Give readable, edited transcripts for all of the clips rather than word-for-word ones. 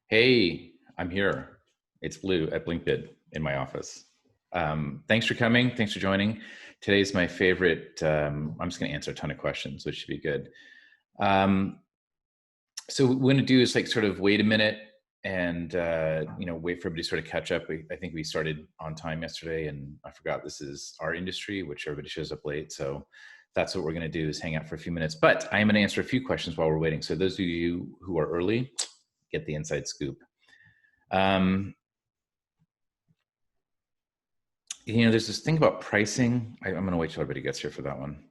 Hey, I'm here. It's Blue at BlinkBid in my office. Thanks for coming. Thanks for joining. Today's my favorite. I'm just going to answer a ton of questions, which should be good. So what we're going to do is like sort of wait a minute and wait for everybody to sort of catch up. I think we started on time yesterday, and I forgot this is our industry, which everybody shows up late. So that's what we're going to do is hang out for a few minutes. But I am going to answer a few questions while we're waiting. So those of you who are early, get the inside scoop. There's this thing about pricing. I'm going to wait till everybody gets here for that one.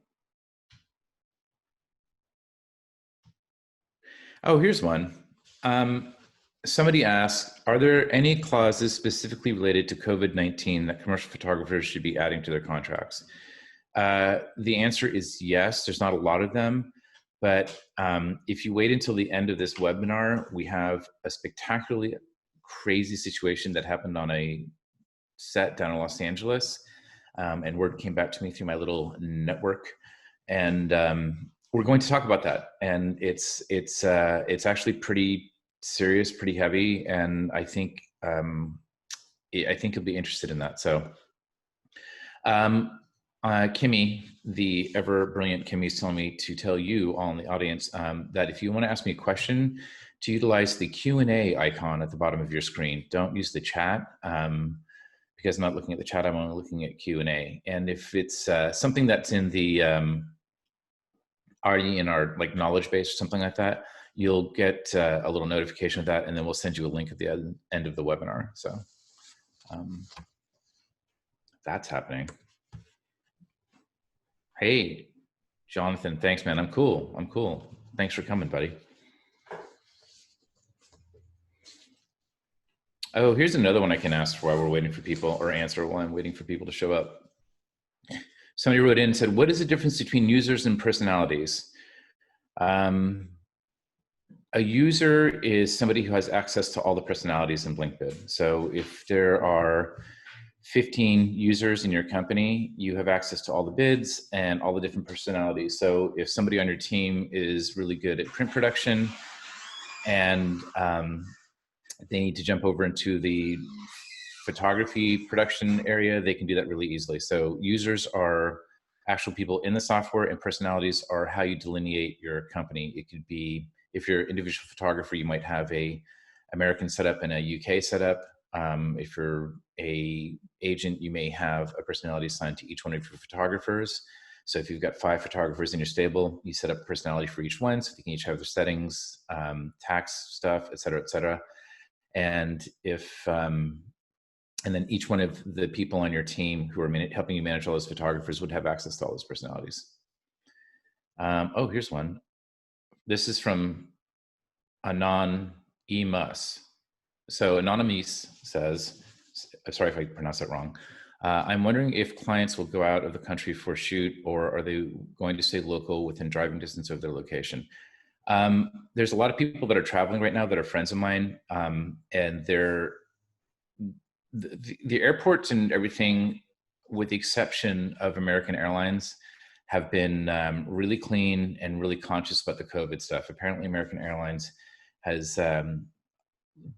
Oh, here's one. Somebody asked, are there any clauses specifically related to COVID-19 that commercial photographers should be adding to their contracts? The answer is yes. There's not a lot of them, but if you wait until the end of this webinar, we have a spectacularly crazy situation that happened on a set down in Los Angeles, and word came back to me through my little network, and we're going to talk about that. And it's actually pretty serious, pretty heavy, and I think you'll be interested in that. So, Kimmy, the ever brilliant Kimmy, is telling me to tell you all in the audience that if you want to ask me a question, to utilize the Q&A icon at the bottom of your screen. Don't use the chat. Because I'm not looking at the chat, I'm only looking at Q&A. And if it's something that's in the already in our like knowledge base or something like that, you'll get a little notification of that, and then we'll send you a link at the end of the webinar. So that's happening. Hey, Jonathan, thanks, man. I'm cool. Thanks for coming, buddy. Oh, here's another one I can ask while we're waiting for people, or answer while I'm waiting for people to show up. Somebody wrote in and said, what is the difference between users and personalities? A user is somebody who has access to all the personalities in BlinkBid. So if there are 15 users in your company, you have access to all the bids and all the different personalities. So if somebody on your team is really good at print production and they need to jump over into the photography production area, they can do that really easily. So users are actual people in the software, and personalities are how you delineate your company. It could be, if you're an individual photographer, you might have a American setup and a UK setup. If you're a agent, you may have a personality assigned to each one of your photographers. So if you've got 5 photographers in your stable, you set up a personality for each one, so they can each have their settings, tax stuff, et cetera, and if and then each one of the people on your team who are helping you manage all those photographers would have access to all those personalities. Oh, here's one. This is from Anon Emus. So Anonymous says, sorry if I pronounced that wrong. I'm wondering if clients will go out of the country for a shoot, or are they going to stay local within driving distance of their location? There's a lot of people that are traveling right now that are friends of mine, and the airports and everything, with the exception of American Airlines, have been really clean and really conscious about the COVID stuff. Apparently American Airlines has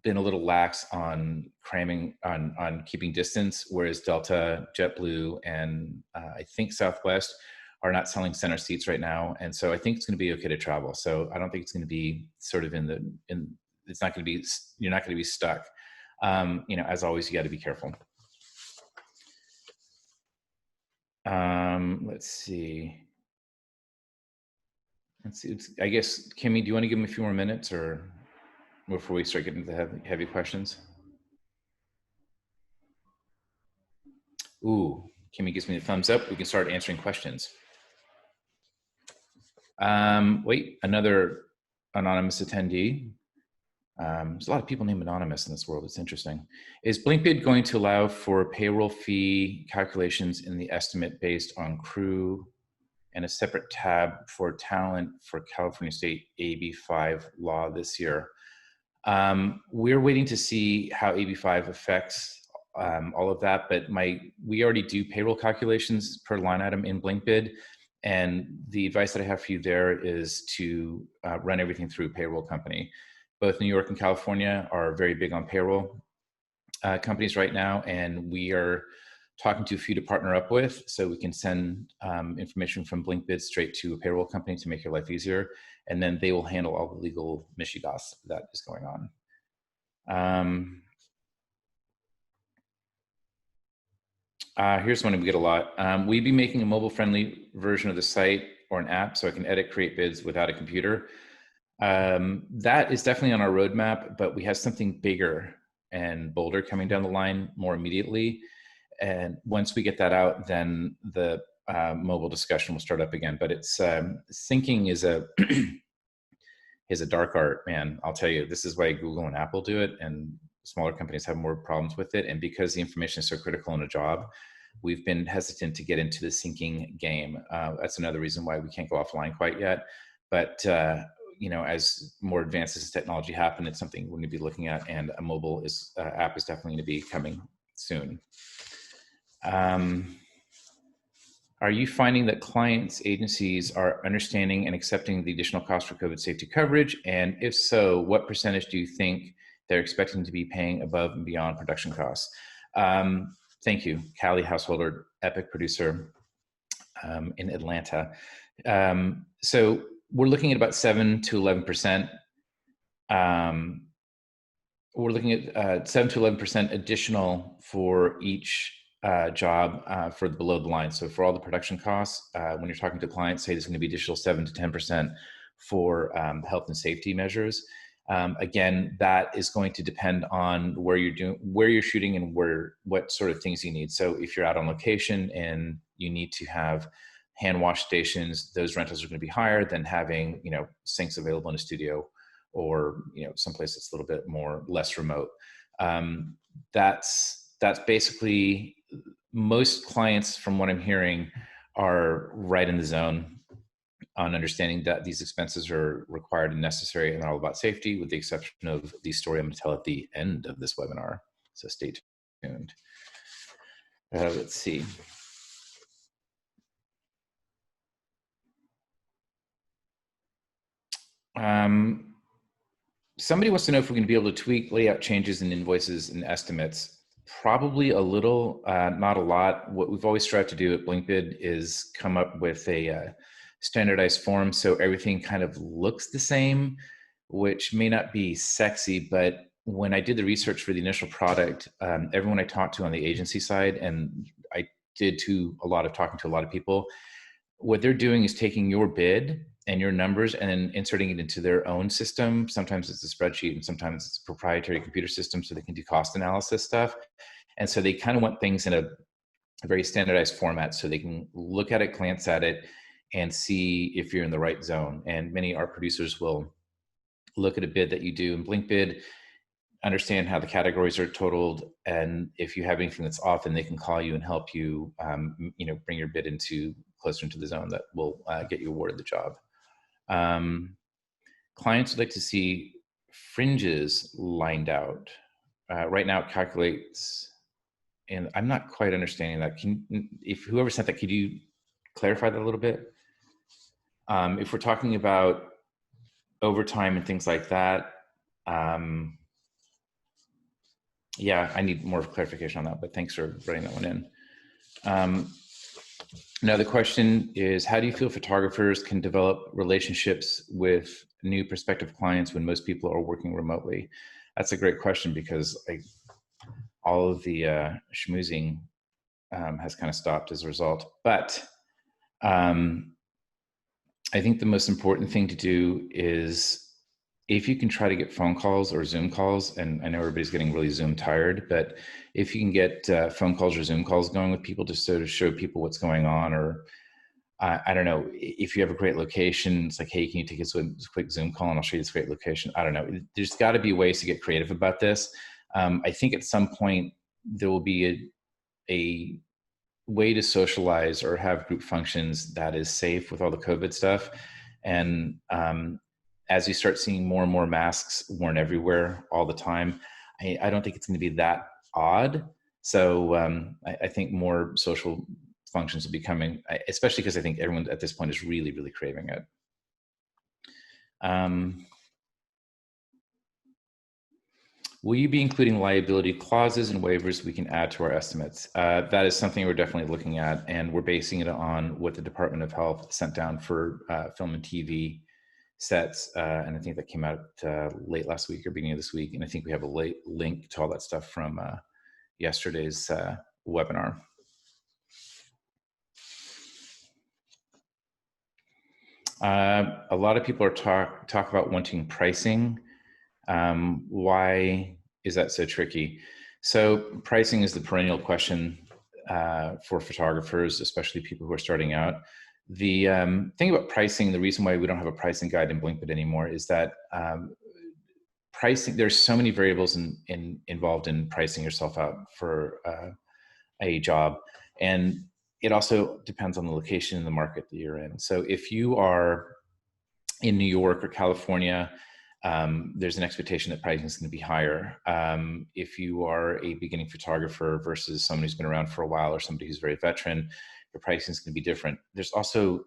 been a little lax on cramming, on keeping distance, whereas Delta, JetBlue, and I think Southwest are not selling center seats right now. And so I think it's going to be okay to travel. So I don't think it's going to be sort of it's not going to be, you're not going to be stuck. As always, you got to be careful. Let's see. I guess, Kimmy, do you want to give them a few more minutes, or before we start getting to the heavy questions? Ooh, Kimmy gives me the thumbs up. We can start answering questions. Wait, another anonymous attendee. There's a lot of people named Anonymous in this world. It's interesting. Is BlinkBid going to allow for payroll fee calculations in the estimate based on crew, and a separate tab for talent for California State AB5 law this year? We're waiting to see how AB5 affects all of that, but we already do payroll calculations per line item in BlinkBid. And the advice that I have for you there is to run everything through a payroll company. both New York and California are very big on payroll companies right now, and we are talking to a few to partner up with so we can send information from BlinkBid straight to a payroll company to make your life easier, and then they will handle all the legal mishigas that is going on. Here's one we get a lot. We'd be making a mobile-friendly version of the site or an app so I can edit, create bids without a computer. That is definitely on our roadmap, but we have something bigger and bolder coming down the line more immediately. And once we get that out, then the mobile discussion will start up again. But it's syncing is a is a dark art, man. I'll tell you, this is why Google and Apple do it, and smaller companies have more problems with it. And because the information is so critical in a job, we've been hesitant to get into the syncing game. That's another reason why we can't go offline quite yet. But you know, as more advances in technology happen, it's something we're going to be looking at, and a mobile app is definitely going to be coming soon. Are you finding that clients, agencies are understanding and accepting the additional cost for COVID safety coverage? And if so, what percentage do you think they're expecting to be paying above and beyond production costs? Thank you, Callie Householder, Epic producer in Atlanta. So we're looking at about 7 to 11%. We're looking at 7 to 11% additional for each job for the below the line. So for all the production costs, when you're talking to clients, say there's going to be additional 7 to 10% for health and safety measures. Again, that is going to depend on where you're shooting and what sort of things you need. So if you're out on location and you need to have hand wash stations, those rentals are going to be higher than having, you know, sinks available in a studio, or, you know, someplace that's a little bit less remote. That's basically, most clients, from what I'm hearing, are right in the zone on understanding that these expenses are required and necessary and all about safety, with the exception of the story I'm going to tell at the end of this webinar. So stay tuned. Let's see. Somebody wants to know if we're going to be able to tweak layout changes in invoices and estimates. Probably a little, not a lot. What we've always tried to do at BlinkBid is come up with a standardized form so everything kind of looks the same, which may not be sexy, but when I did the research for the initial product, everyone I talked to on the agency side, and I did a lot of talking to a lot of people, what they're doing is taking your bid and your numbers and then inserting it into their own system. Sometimes it's a spreadsheet and sometimes it's a proprietary computer system so they can do cost analysis stuff. And so they kind of want things in a very standardized format so they can look at it, glance at it, and see if you're in the right zone. And many art producers will look at a bid that you do in BlinkBid, understand how the categories are totaled, and if you have anything that's off, then they can call you and help you, you know, bring your bid closer into the zone that will get you awarded the job. Clients would like to see fringes lined out. Right now it calculates, and I'm not quite understanding that. If whoever sent that, could you clarify that a little bit? If we're talking about overtime and things like that, yeah, I need more clarification on that, but thanks for writing that one in. Now the question is, how do you feel photographers can develop relationships with new prospective clients when most people are working remotely? That's a great question, because all of the schmoozing has kind of stopped as a result. But I think the most important thing to do is, if you can try to get phone calls or Zoom calls, and I know everybody's getting really Zoom tired, but if you can get phone calls or Zoom calls going with people to sort of show people what's going on, or I don't know, if you have a great location, it's like, hey, can you take us a quick Zoom call and I'll show you this great location? I don't know. There's got to be ways to get creative about this. I think at some point there will be a way to socialize or have group functions that is safe with all the COVID stuff. And as you start seeing more and more masks worn everywhere all the time, I don't think it's going to be that odd. So I think more social functions will be coming, especially because I think everyone at this point is really, really craving it. Will you be including liability clauses and waivers we can add to our estimates? That is something we're definitely looking at, and we're basing it on what the Department of Health sent down for film and TV sets. And I think that came out late last week or beginning of this week. And I think we have a late link to all that stuff from yesterday's webinar. A lot of people are talk about wanting pricing. Why is that so tricky? So pricing is the perennial question for photographers, especially people who are starting out. The thing about pricing, the reason why we don't have a pricing guide in BlinkBid anymore is that pricing, there's so many variables involved in pricing yourself out for a job. And it also depends on the location in the market that you're in. So if you are in New York or California, there's an expectation that pricing is going to be higher. If you are a beginning photographer versus someone who's been around for a while or somebody who's very veteran, your pricing is going to be different. There's also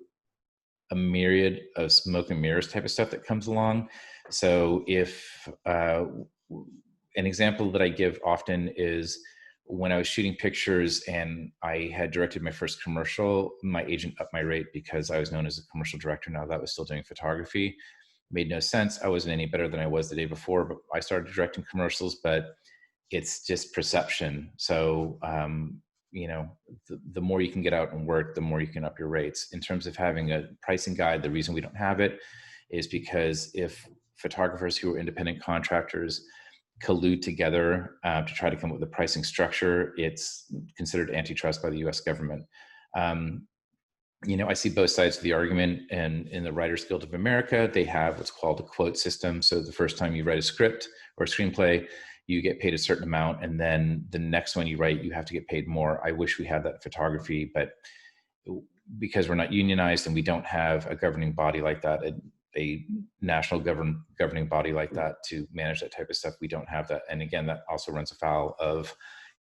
a myriad of smoke and mirrors type of stuff that comes along. So if an example that I give often is when I was shooting pictures and I had directed my first commercial, my agent upped my rate because I was known as a commercial director now that I was still doing photography. Made no sense. I wasn't any better than I was the day before, but I started directing commercials, but it's just perception. So, you know, the more you can get out and work, the more you can up your rates. In terms of having a pricing guide, the reason we don't have it is because if photographers who are independent contractors collude together to try to come up with a pricing structure, it's considered antitrust by the US government. You know, I see both sides of the argument, and in the Writers Guild of America, they have what's called a quote system. So the first time you write a script or a screenplay, you get paid a certain amount, and then the next one you write, you have to get paid more. I wish we had that in photography, but because we're not unionized and we don't have a governing body like that, a national governing body like that to manage that type of stuff, we don't have that. And again, that also runs afoul of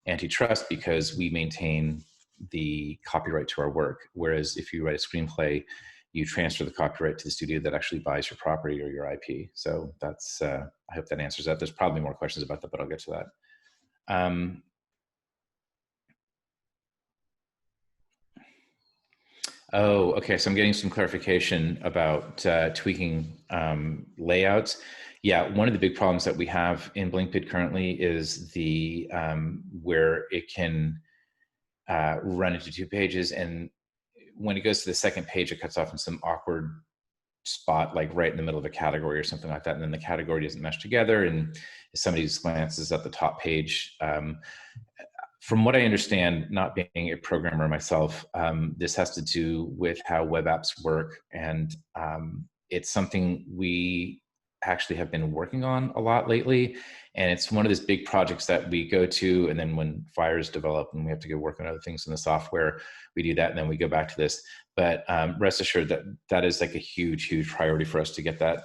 antitrust because we maintain the copyright to our work. Whereas if you write a screenplay, you transfer the copyright to the studio that actually buys your property or your IP. So that's, I hope that answers that. There's probably more questions about that, but I'll get to that. Oh, okay. So I'm getting some clarification about tweaking layouts. Yeah, one of the big problems that we have in BlinkBid currently is the where it can run into two pages, and when it goes to the second page, it cuts off in some awkward spot, like right in the middle of a category or something like that, and then the category doesn't mesh together. And if somebody just glances at the top page, from what I understand, not being a programmer myself, this has to do with how web apps work, and it's something we actually have been working on a lot lately. And it's one of those big projects that we go to, and then when fires develop and we have to go work on other things in the software, we do that, and then we go back to this. But rest assured that that is like a huge, huge priority for us to get that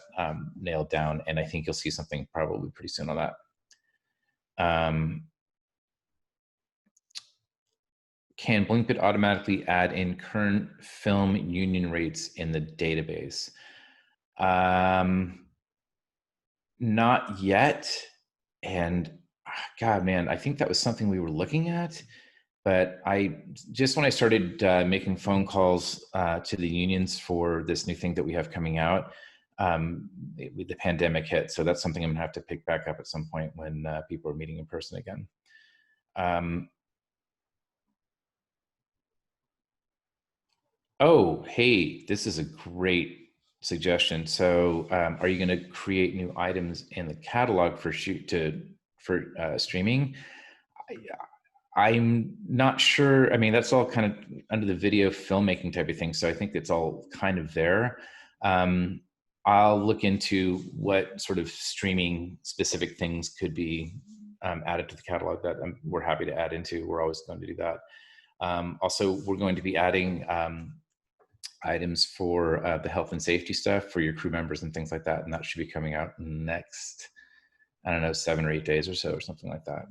nailed down. And I think you'll see something probably pretty soon on that. Can BlinkBid automatically add in current film union rates in the database? Not yet. And God, man, I think that was something we were looking at. But when I started making phone calls to the unions for this new thing that we have coming out, the pandemic hit. So that's something I'm gonna have to pick back up at some point when people are meeting in person again. Oh, hey, this is a great suggestion. So, are you going to create new items in the catalog for streaming? I'm not sure. I mean, that's all kind of under the video filmmaking type of thing. So I think it's all kind of there. I'll look into what sort of streaming specific things could be added to the catalog that we're happy to add into. We're always going to do that. Also, we're going to be adding items for the health and safety stuff for your crew members and things like that. And that should be coming out next, I don't know, 7 or 8 days or so, or something like that.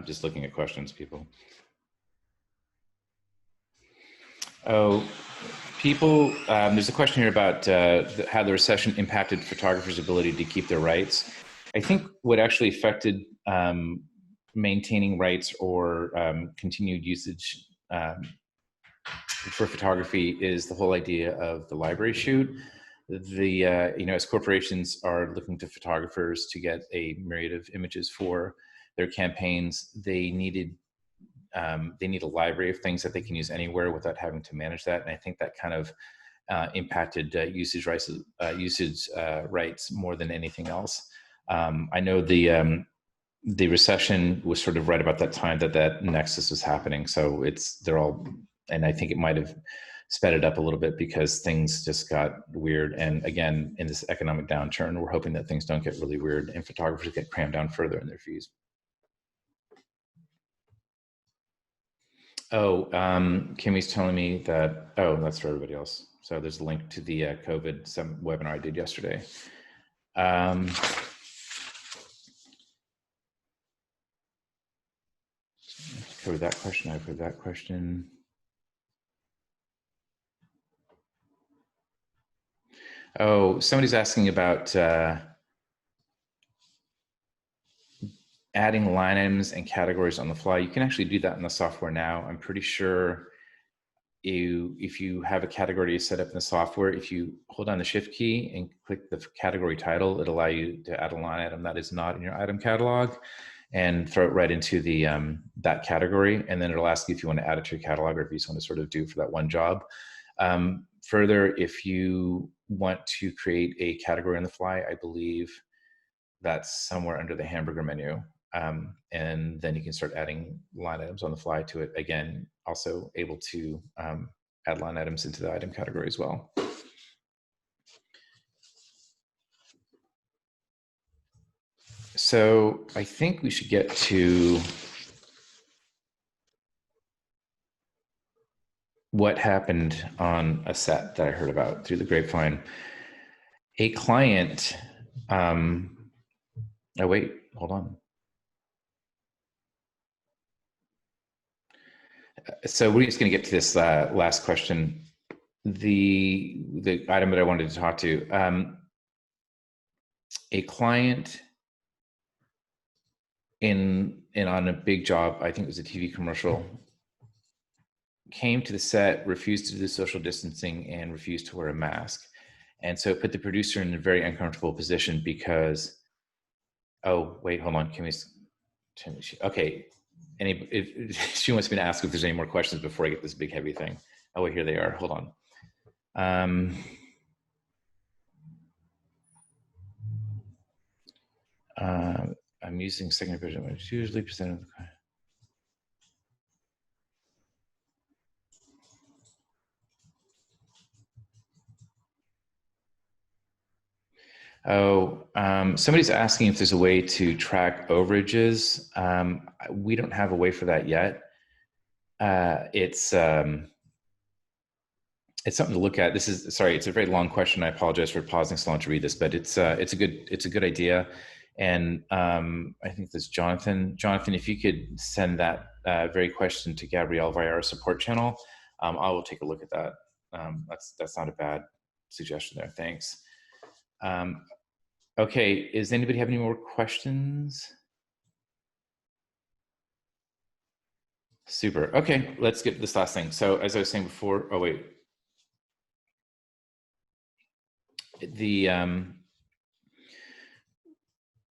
Just looking at questions, people. Oh, People, there's a question here about how the recession impacted photographers' ability to keep their rights. I think what actually affected maintaining rights or continued usage for photography is the whole idea of the library shoot. As corporations are looking to photographers to get a myriad of images for their campaigns, they need a library of things that they can use anywhere without having to manage that. And I think that kind of impacted usage rights more than anything else. I know the recession was sort of right about that time that nexus was happening. So and I think it might have sped it up a little bit because things just got weird. And again, in this economic downturn, we're hoping that things don't get really weird and photographers get crammed down further in their fees. Oh, Kimmy's telling me that, oh, that's for everybody else. So there's a link to the COVID webinar I did yesterday. Cover that question, I've heard that question. Oh, somebody's asking about adding line items and categories on the fly. You can actually do that in the software now. I'm pretty sure if you have a category set up in the software, if you hold down the shift key and click the category title, it'll allow you to add a line item that is not in your item catalog and throw it right into the that category. And then it'll ask you if you want to add it to your catalog or if you just want to sort of do it for that one job. Further, if you want to create a category on the fly, I believe that's somewhere under the hamburger menu. And then you can start adding line items on the fly to it. Again, also able to add line items into the item category as well. So I think we should get to what happened on a set that I heard about through the grapevine. A client, oh wait, hold on. So we're just going to get to this last question. The item that I wanted to talk to, a client on a big job, I think it was a TV commercial, came to the set, refused to do social distancing and refused to wear a mask. And so it put the producer in a very uncomfortable position because, oh, wait, hold on. Okay. She wants me to ask if there's any more questions before I get this big heavy thing. Oh, wait, here they are. Hold on. I'm using secondary vision, which usually percent of the. Oh, somebody's asking if there's a way to track overages. We don't have a way for that yet. It's something to look at. It's a very long question. I apologize for pausing so long to read this, but it's a good idea. And I think this Jonathan, if you could send that very question to Gabrielle via our support channel, I will take a look at that. That's not a bad suggestion there. Thanks. Okay, does anybody have any more questions? Super. Okay, let's get to this last thing. So as I was saying before, oh wait. I'm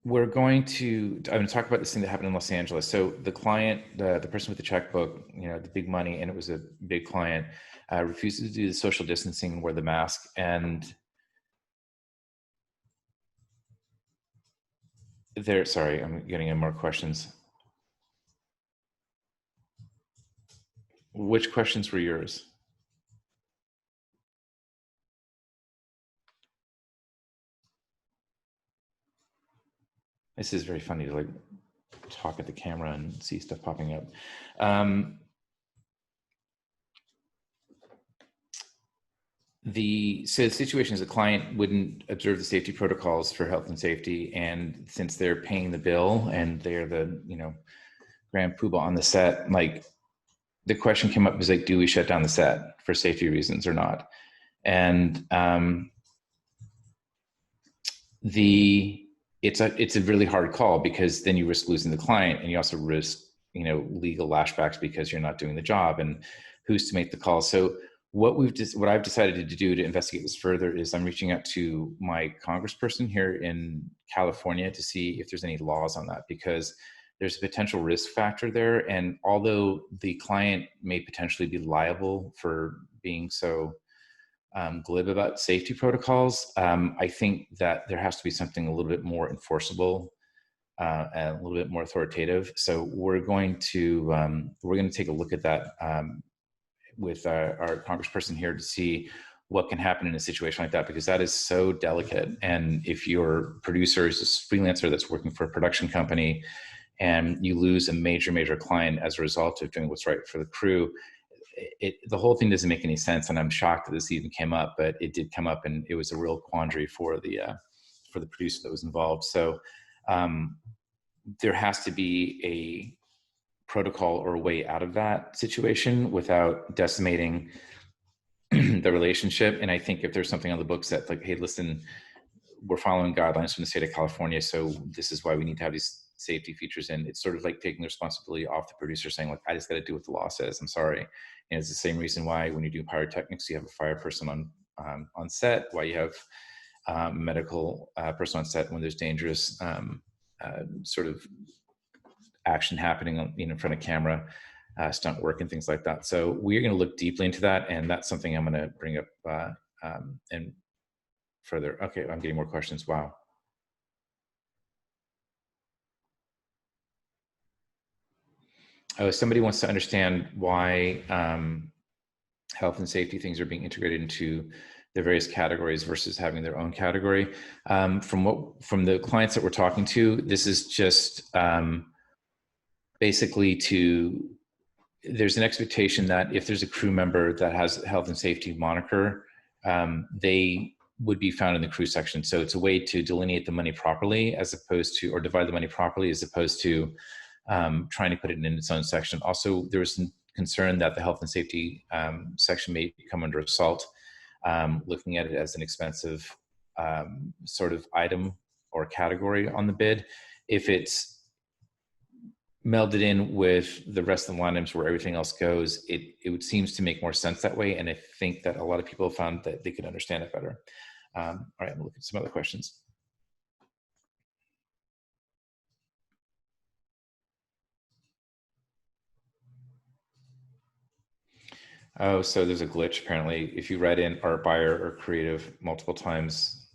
going to talk about this thing that happened in Los Angeles. So the client, the person with the checkbook, the big money, and it was a big client, refused to do the social distancing, wear the mask, and sorry, I'm getting in more questions. Which questions were yours? This is very funny to talk at the camera and see stuff popping up. The situation is a client wouldn't observe the safety protocols for health and safety, and since they're paying the bill and they're the grand poobah on the set, the question came up is do we shut down the set for safety reasons or not? And it's a really hard call, because then you risk losing the client, and you also risk, legal lashbacks because you're not doing the job, and who's to make the call. So what I've decided to do to investigate this further is I'm reaching out to my congressperson here in California to see if there's any laws on that, because there's a potential risk factor there. And although the client may potentially be liable for being so glib about safety protocols, I think that there has to be something a little bit more enforceable and a little bit more authoritative. So we're going to take a look at that with our congressperson here to see what can happen in a situation like that, because that is so delicate. And if your producer is a freelancer that's working for a production company, and you lose a major client as a result of doing what's right for the crew, the whole thing doesn't make any sense. And I'm shocked that this even came up, but it did come up, and it was a real quandary for the producer that was involved. So there has to be a protocol or a way out of that situation without decimating the relationship. And I think if there's something on the books that, like, hey, listen, we're following guidelines from the state of California, so this is why we need to have these safety features in. It's sort of like taking the responsibility off the producer, saying, like, I just got to do what the law says. I'm sorry. And it's the same reason why when you do pyrotechnics, you have a fire person on set, why you have medical person on set when there's dangerous sort of action happening in front of camera, stunt work and things like that. So we're going to look deeply into that, and that's something I'm going to bring up and further. Okay, I'm getting more questions. Wow. Oh, somebody wants to understand why health and safety things are being integrated into the various categories versus having their own category. From the clients that we're talking to, this is just basically there's an expectation that if there's a crew member that has a health and safety moniker, they would be found in the crew section. So it's a way to delineate the money properly, or divide the money properly, as opposed to trying to put it in its own section. Also, there was some concern that the health and safety section may come under assault, looking at it as an expensive sort of item or category on the bid. If it's melded in with the rest of the line items where everything else goes, it seems to make more sense that way. And I think that a lot of people found that they could understand it better. All right, I'm gonna look at some other questions. Oh, so there's a glitch apparently. If you write in art buyer or creative multiple times,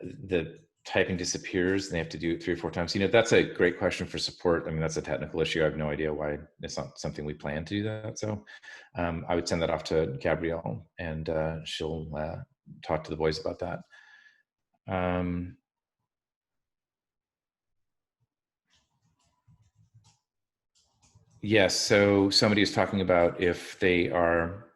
the typing disappears and they have to do it 3 or 4 times. That's a great question for support. I mean, that's a technical issue. I have no idea why. It's not something we plan to do that. So I would send that off to Gabrielle, and she'll talk to the boys about that. Yes, so somebody is talking about if they are,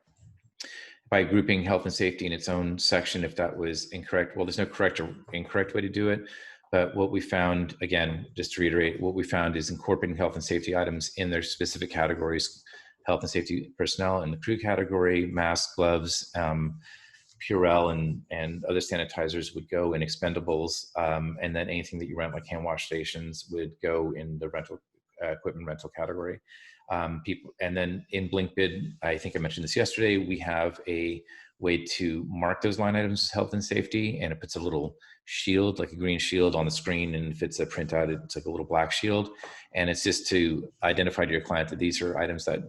by grouping health and safety in its own section, if that was incorrect. Well, there's no correct or incorrect way to do it. But what we found, again, just to reiterate, what we found is incorporating health and safety items in their specific categories: health and safety personnel in the crew category, masks, gloves, Purell and other sanitizers would go in expendables. And then anything that you rent, like hand wash stations, would go in the rental equipment rental category. And then in BlinkBid, I think I mentioned this yesterday, we have a way to mark those line items as health and safety, and it puts a little shield, like a green shield, on the screen, and if it's a printout, it's like a little black shield, and it's just to identify to your client that these are items that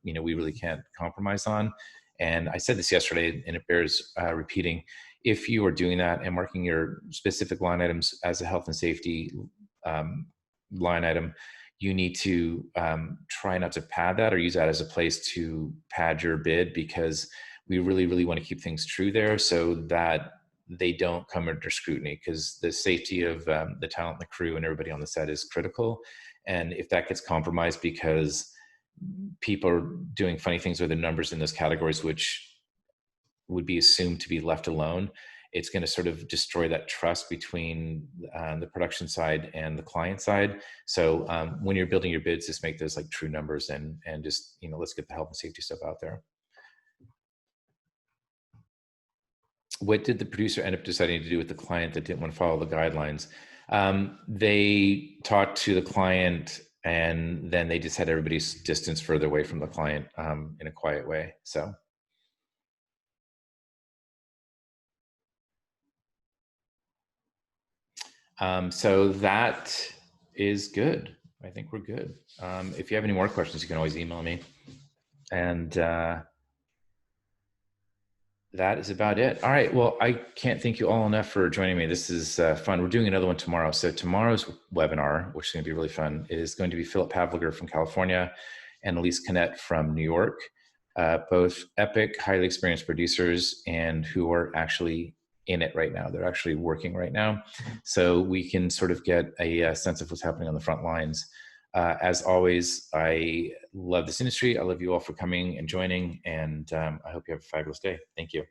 we really can't compromise on. And I said this yesterday, and it bears repeating: if you are doing that and marking your specific line items as a health and safety line item, you need to try not to pad that or use that as a place to pad your bid, because we really want to keep things true there so that they don't come under scrutiny, because the safety of the talent, the crew, and everybody on the set is critical. And if that gets compromised because people are doing funny things with the numbers in those categories, which would be assumed to be left alone, it's going to sort of destroy that trust between the production side and the client side. So when you're building your bids, just make those like true numbers, and just, let's get the health and safety stuff out there. what did the producer end up deciding to do with the client that didn't want to follow the guidelines? They talked to the client, and then they just had everybody's distance further away from the client in a quiet way. So that is good. I think we're good. If you have any more questions, you can always email me. And that is about it. All right. Well, I can't thank you all enough for joining me. This is fun. We're doing another one tomorrow. So tomorrow's webinar, which is going to be really fun, is going to be Philip Pavliger from California and Elise Canet from New York, both epic, highly experienced producers and who are actually in it right now. They're actually working right now. So we can sort of get a sense of what's happening on the front lines. As always, I love this industry. I love you all for coming and joining, and I hope you have a fabulous day. Thank you.